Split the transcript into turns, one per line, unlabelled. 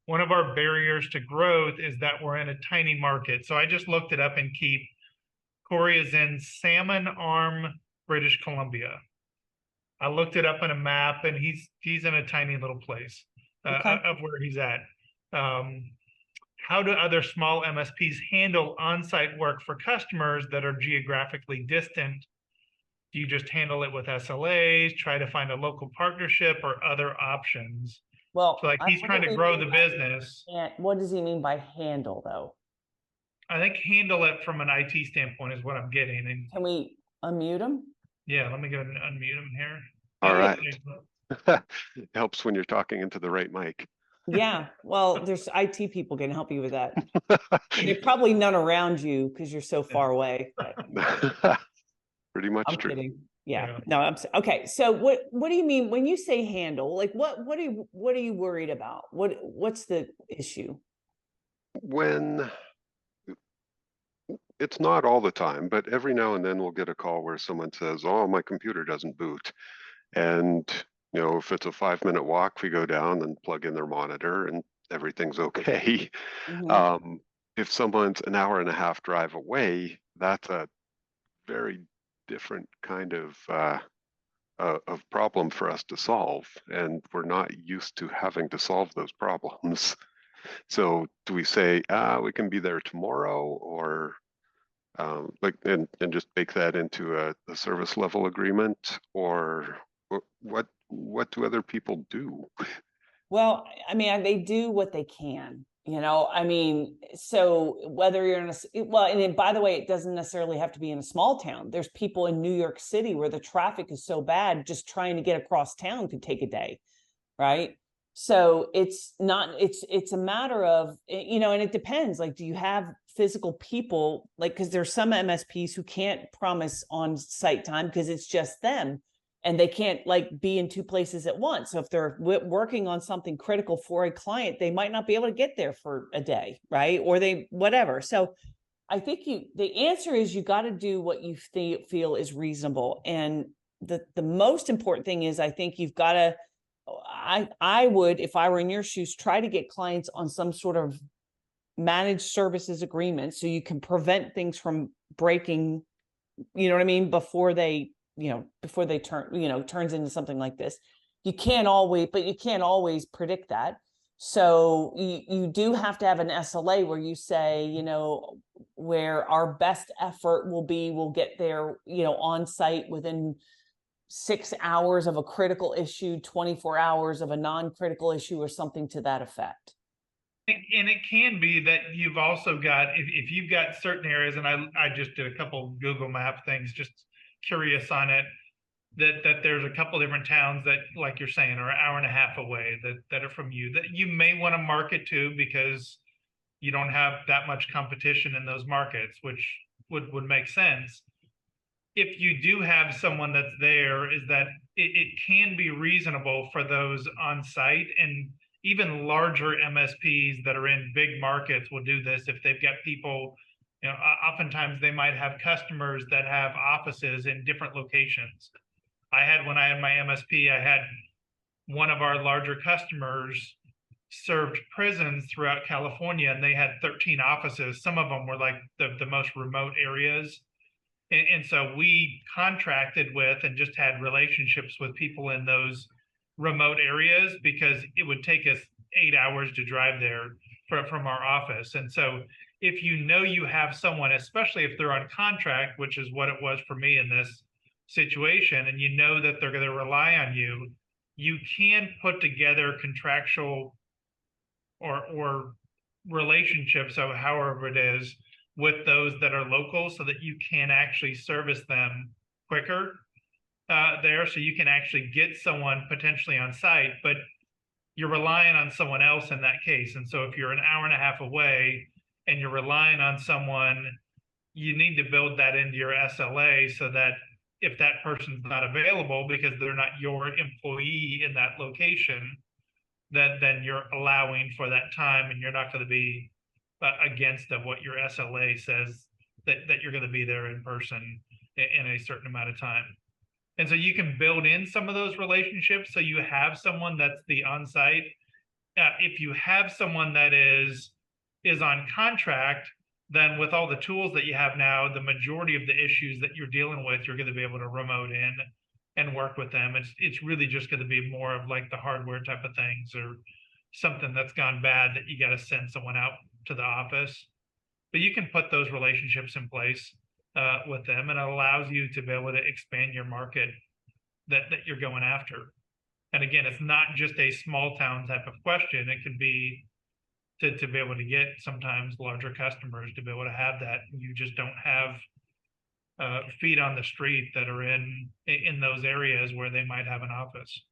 one of our barriers to growth is that we're in a tiny market. So I just looked it up and keep Corey is in Salmon Arm, British Columbia. I looked it up on a map, and he's in a tiny little place
Okay.
of where he's at. Um, how do other small MSPs handle on-site work for customers that are geographically distant? Do you just handle it with SLAs, try to find a local partnership, or other options? So,
Well,
like, he's
what
trying
does
to
he
grow
mean
the
by
business.
what does he mean by handle though?
I think handle it from an IT standpoint is what I'm getting. And
Can we unmute him?
yeah, let me go and unmute him here.
All
Yep.
right. It helps when you're talking into the right mic.
Yeah. Well, there's IT people can help you with that. And there's probably none around you because you're so far away. But
Pretty much
I'm
true.
kidding. Yeah.
Yeah.
No, okay. So what do you mean when you say handle? Like what are you worried about? What's the issue?
When it's not all the time, but every now and then we'll get a call where someone says, "Oh, my computer doesn't boot." And, if it's a 5-minute walk, we go down and plug in their monitor and everything's okay.
Mhm.
Um, if someone's an hour and a half drive away, that's a very different kind of problem for us to solve, and we're not used to having to solve those problems. So do we say, we can be there tomorrow, or like, and just bake that into a service level agreement, or what do other people do?
Well, I mean, they do what they can, I mean, so whether you're in well, and then, by the way, it doesn't necessarily have to be in a small town. There's people in New York City where the traffic is so bad, just trying to get across town could take a day, right? So it's not, it's a matter of, and it depends. Like, do you have physical people? Like, because there's some MSPs who can't promise on site time because it's just them and they can't like be in two places at once. So if they're working on something critical for a client, they might not be able to get there for a day, right? Or they whatever. So I think the answer is you got to do what you feel is reasonable. And the most important thing is I think you've got to, I would, if I were in your shoes, try to get clients on some sort of managed services agreement so you can prevent things from breaking, you know what I mean, before they, before they turns into something like this. But you can't always predict that. So you do have to have an SLA where you say, where our best effort will be, we'll get there, on site within 6 hours of a critical issue, 24 hours of a non-critical issue, or something to that effect.
And it can be that you've also got, if you've got certain areas, and I just did a couple Google Map things, just curious on it, that there's a couple different towns that, like you're saying, are an hour and a half away that are from you that you may want to market to because you don't have that much competition in those markets, which would make sense. If you do have someone that's there, is that it can be reasonable for those on site, and even larger MSPs that are in big markets will do this if they've got people. Oftentimes they might have customers that have offices in different locations. When I had my MSP, I had one of our larger customers served prisons throughout California, and they had 13 offices. Some of them were like the most remote areas. And so we contracted with and just had relationships with people in those remote areas because it would take us 8 hours to drive there from our office. And so if you have someone, especially if they're on contract, which is what it was for me in this situation, and you know that they're going to rely on you, you can put together contractual or relationships, of however it is, with those that are local so that you can actually service them quicker there. So you can actually get someone potentially on site, but you're relying on someone else in that case. And so if you're an hour and a half away and you're relying on someone, you need to build that into your SLA so that if that person's not available because they're not your employee in that location, that then you're allowing for that time, and you're not going to be against of what your SLA says that you're going to be there in person in a certain amount of time. And so you can build in some of those relationships so you have someone that's the on-site if you have someone that is on contract, then with all the tools that you have now, the majority of the issues that you're dealing with, you're going to be able to remote in and work with them. It's really just going to be more of like the hardware type of things, or something that's gone bad that you got to send someone out to the office. But you can put those relationships in place with them, and it allows you to be able to expand your market that you're going after. And again, it's not just a small town type of question. It could be to be able to get sometimes larger customers to be able to have that. You just don't have feet on the street that are in those areas where they might have an office.